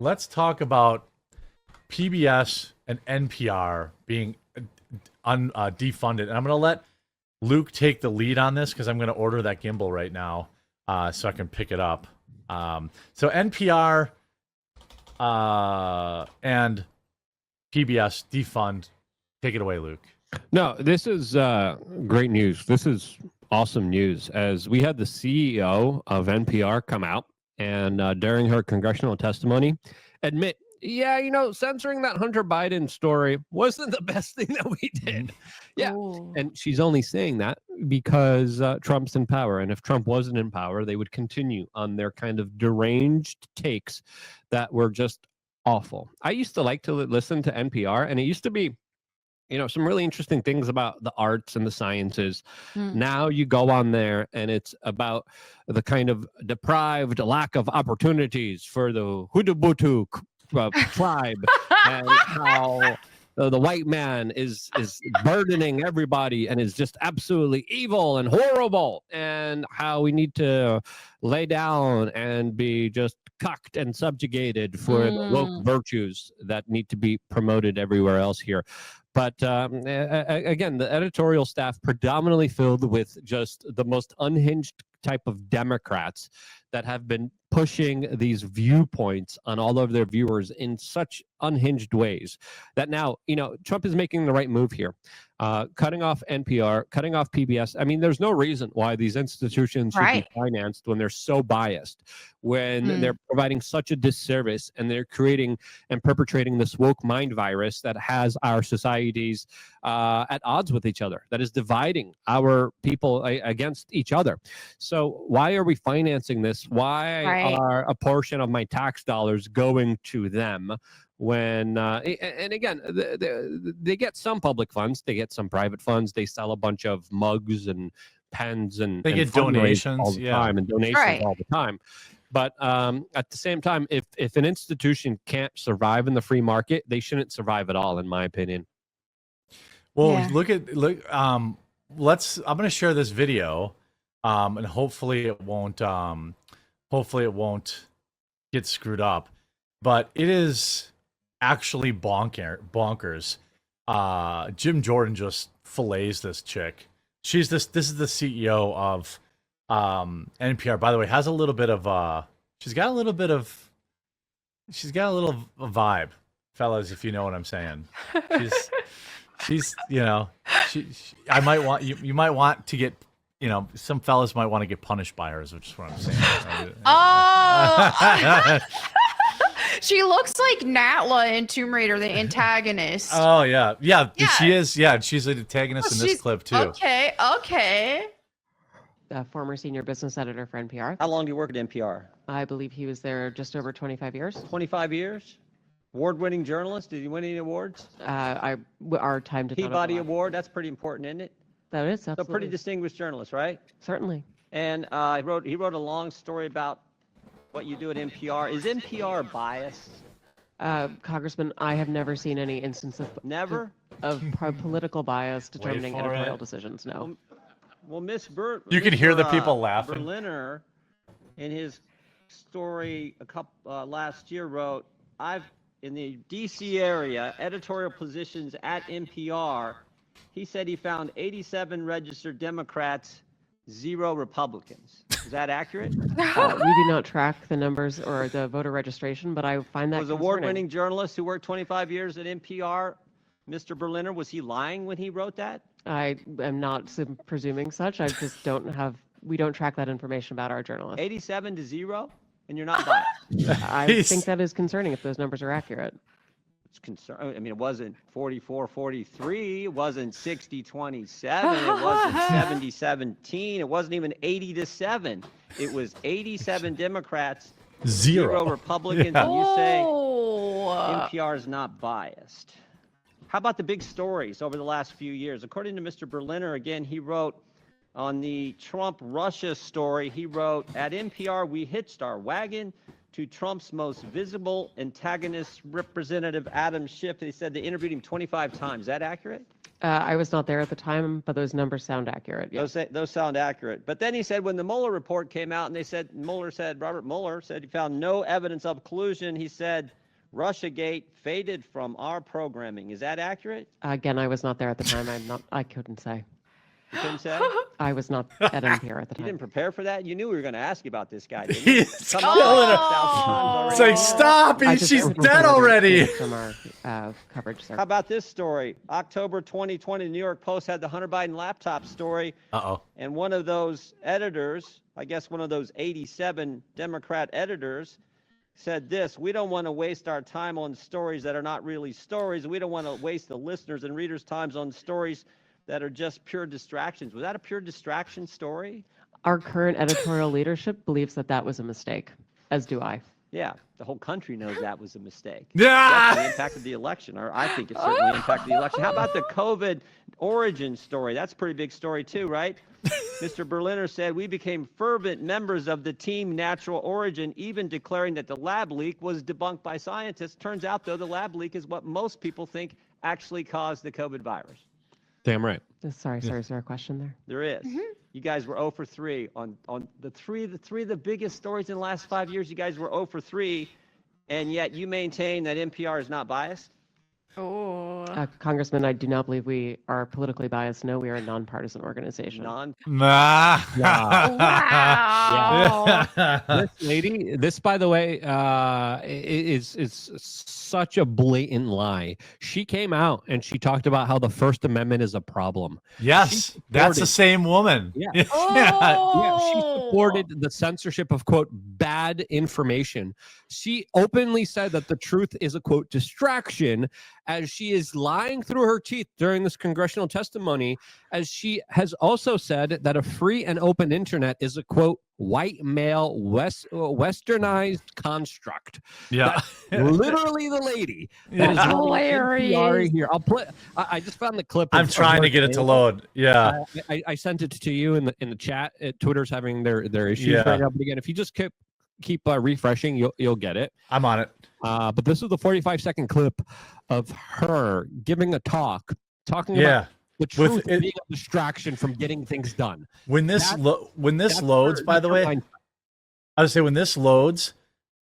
Let's talk about PBS and NPR being defunded. And I'm going to let Luke take the lead on this because I'm going to order that gimbal right now so I can pick it up. So NPR and PBS defund. Take it away, Luke. No, this is great news. This is awesome news, as we had the CEO of NPR come out and during her congressional testimony admit, yeah, censoring that Hunter Biden story wasn't the best thing that we did. Yeah. Ooh. And she's only saying that because Trump's in power. And if Trump wasn't in power, they would continue on their kind of deranged takes that were just awful. I used to like to listen to NPR, and it used to be some really interesting things about the arts and the sciences. Now you go on there and it's about the kind of deprived lack of opportunities for the Hudubutu tribe and how the white man is burdening everybody and is just absolutely evil and horrible, and how we need to lay down and be just cucked and subjugated for the woke virtues that need to be promoted everywhere else here. But again, the editorial staff predominantly filled with just the most unhinged type of Democrats that have been pushing these viewpoints on all of their viewers in such unhinged ways that now, Trump is making the right move here. Cutting off NPR, cutting off PBS. I mean, there's no reason why these institutions should be financed when they're so biased, when they're providing such a disservice, and they're creating and perpetrating this woke mind virus that has our societies at odds with each other, that is dividing our people against each other. So why are we financing this? Why are a portion of my tax dollars going to them? When and again, they get some public funds, they get some private funds, they sell a bunch of mugs and pens, and they get donations all the time, and donations all the time. But at the same time, if an institution can't survive in the free market, they shouldn't survive at all, in my opinion. Well, I'm going to share this video, and hopefully it won't get screwed up. But it is actually bonkers. Jim Jordan just fillets this chick. This is the CEO of NPR. By the way, has a little bit of she's got a little vibe, fellas, if you know what I'm saying. She's I might want you might want to get, some fellas might want to get punished by her, is just what I'm saying. Oh. She looks like Natla in Tomb Raider, the antagonist. Oh, yeah. She is. Yeah, she's the antagonist in this clip, too. Okay. Former senior business editor for NPR. How long do you work at NPR? I believe he was there just over 25 years. 25 years? Award-winning journalist? Did he win any awards? Our time did not Peabody Award? That's pretty important, isn't it? That is, absolutely. So pretty distinguished journalist, right? Certainly. And he wrote a long story about what you do at NPR. Is NPR biased? Congressman, I have never seen any instance of political bias determining editorial decisions. No. Well, you can hear the people laughing. Berliner, in his story last year, wrote, in the D.C. area, editorial positions at NPR, he said he found 87 registered Democrats, 0 Republicans. Is that accurate? We do not track the numbers or the voter registration, but I find that was award-winning journalist who worked 25 years at NPR, Mr. Berliner, was he lying when he wrote that? I am not presuming such. I just we don't track that information about our journalists. 87 to 0, and you're not biased. I think that is concerning if those numbers are accurate. It's concerning. I mean, it wasn't 44-43. It wasn't 60-27. It wasn't 70-17. It wasn't even 80-7. It was 87 Democrats, 0 Republicans, and you say NPR is not biased. How about the big stories over the last few years? According to Mr. Berliner, again, he wrote on the Trump-Russia story, he wrote, at NPR, we hitched our wagon to Trump's most visible antagonist, Representative Adam Schiff. They said they interviewed him 25 times. Is that accurate? I was not there at the time, but those numbers sound accurate. Yeah. Those sound accurate. But then he said when the Mueller report came out and Robert Mueller said he found no evidence of collusion, he said Russiagate faded from our programming. Is that accurate? Again, I was not there at the time. I couldn't say. You couldn't say? I was not at NPR at the You time. didn't prepare for that? You knew we were going to ask you about this guy, didn't you? He's Come killing on. it. 1,000 times It's already. like, stop! I just She's wasn't dead familiar already. from our coverage, sir. How about this story? October 2020, the New York Post had the Hunter Biden laptop story. Uh-oh. And one of those editors, I guess one of those 87 Democrat editors, said this: we don't want to waste our time on stories that are not really stories. We don't want to waste the listeners' and readers' times on stories that are just pure distractions. Was that a pure distraction story? Our current editorial leadership believes that was a mistake, as do I. Yeah, the whole country knows that was a mistake. Yeah. Definitely impacted the election, or I think it certainly impacted the election. How about the COVID origin story? That's a pretty big story too, right? Mr. Berliner said, we became fervent members of the team natural origin, even declaring that the lab leak was debunked by scientists. Turns out, though, the lab leak is what most people think actually caused the COVID virus. Damn right. Sorry, sir. Is there a question there? There is. You guys were 0 for 3 on the three of the biggest stories in the last 5 years. You guys were 0 for 3, and yet you maintain that NPR is not biased? Oh. Congressman, I do not believe we are politically biased. No, we are a nonpartisan organization. Nah. Wow. This lady, this, by the way, is such a blatant lie. She came out and she talked about how the First Amendment is a problem. Yes, that's the same woman. Yeah. Yeah. Yeah, she supported the censorship of, quote, bad information. She openly said that the truth is a, quote, distraction, as she is lying through her teeth during this congressional testimony, as she has also said that a free and open internet is a, quote, white male westernized construct. Yeah. That's literally the lady. Yeah. That is Hilarious. NPR here. I'll play. I just found the clip. I'm of trying her to get it to saying- load. Yeah. I sent it to you in the chat. Twitter's having their issues Yeah. right now. But again, if you just keep refreshing, you'll get it. I'm on it. But this is the 45-second clip of her giving a talk, talking Yeah. about the With truth it- being a distraction from getting things done. When this That's loads, her- by the way, line. I would say when this loads,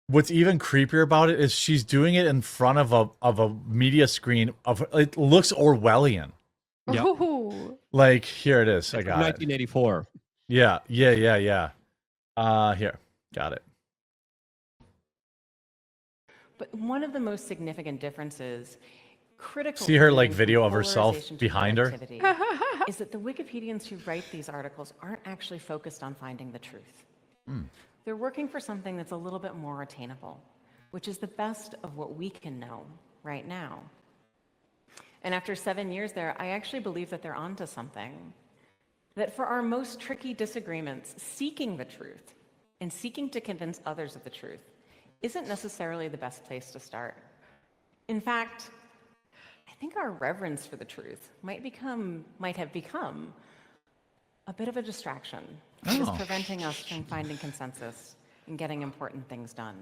what's even creepier about it is she's doing it in front of a media screen it looks Orwellian. Yep. Ooh. Like, here it is. I got it. 1984. Yeah. Here. Got it. But one of the most significant differences, critical See her, to like, moving video from of herself polarization to behind her? productivity, is that the Wikipedians who write these articles aren't actually focused on finding the truth. They're working for something that's a little bit more attainable, which is the best of what we can know right now. And after 7 years there, I actually believe that they're onto something. That for our most tricky disagreements, seeking the truth and seeking to convince others of the truth isn't necessarily the best place to start. In fact, I think our reverence for the truth might have become a bit of a distraction, which is preventing us from finding consensus and getting important things done.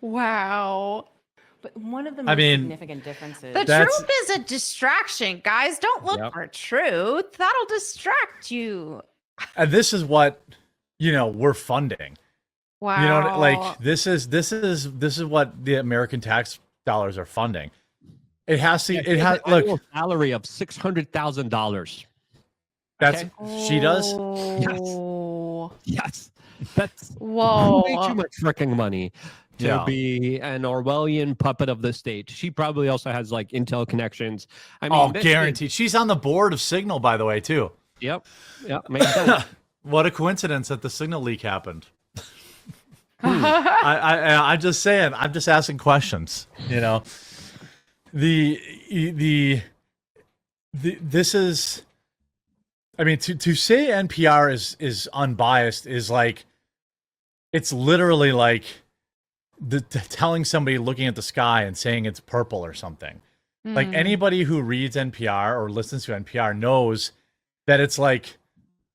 Wow. But one of the most significant differences... The That's- truth is a distraction, guys. Don't look for truth. That'll distract you. And this is what, we're funding. Wow. You know, like this is what the American tax dollars are funding. It has to. It has. An annual Look, salary of $600,000. that's she does. Oh. Yes, that's Whoa. way too much freaking money to Yeah. be an Orwellian puppet of the state. She probably also has like Intel connections. I mean, Oh, this guaranteed. She's on the board of Signal, by the way, too. Yep. Makes sense. What a coincidence that the Signal leak happened. I'm just saying. I'm just asking questions. This is. I mean, to say NPR is unbiased is like, it's literally like telling somebody looking at the sky and saying it's purple or something. Like anybody who reads NPR or listens to NPR knows that it's like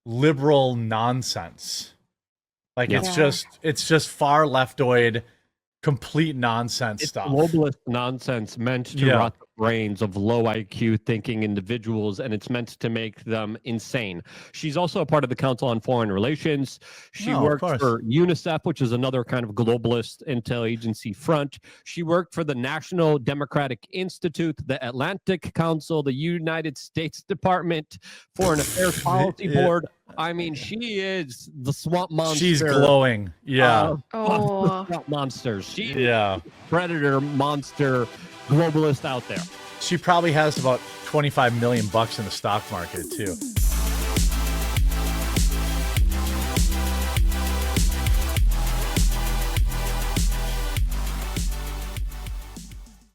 liberal nonsense. Like it's just far leftoid complete nonsense It's stuff. globalist nonsense meant to Yeah. rot the brains of low IQ thinking individuals, and it's meant to make them insane. She's also a part of the Council on Foreign Relations. She No, of worked course. for UNICEF, which is another kind of globalist intel agency front. She worked for the National Democratic Institute, the Atlantic Council, the United States Department Foreign Affairs Policy Yeah. Board. I mean, she is the swamp monster. She's glowing. Yeah. of Oh. the swamp monsters. She is Yeah. predator monster globalist out there. She probably has about $25 million in the stock market too.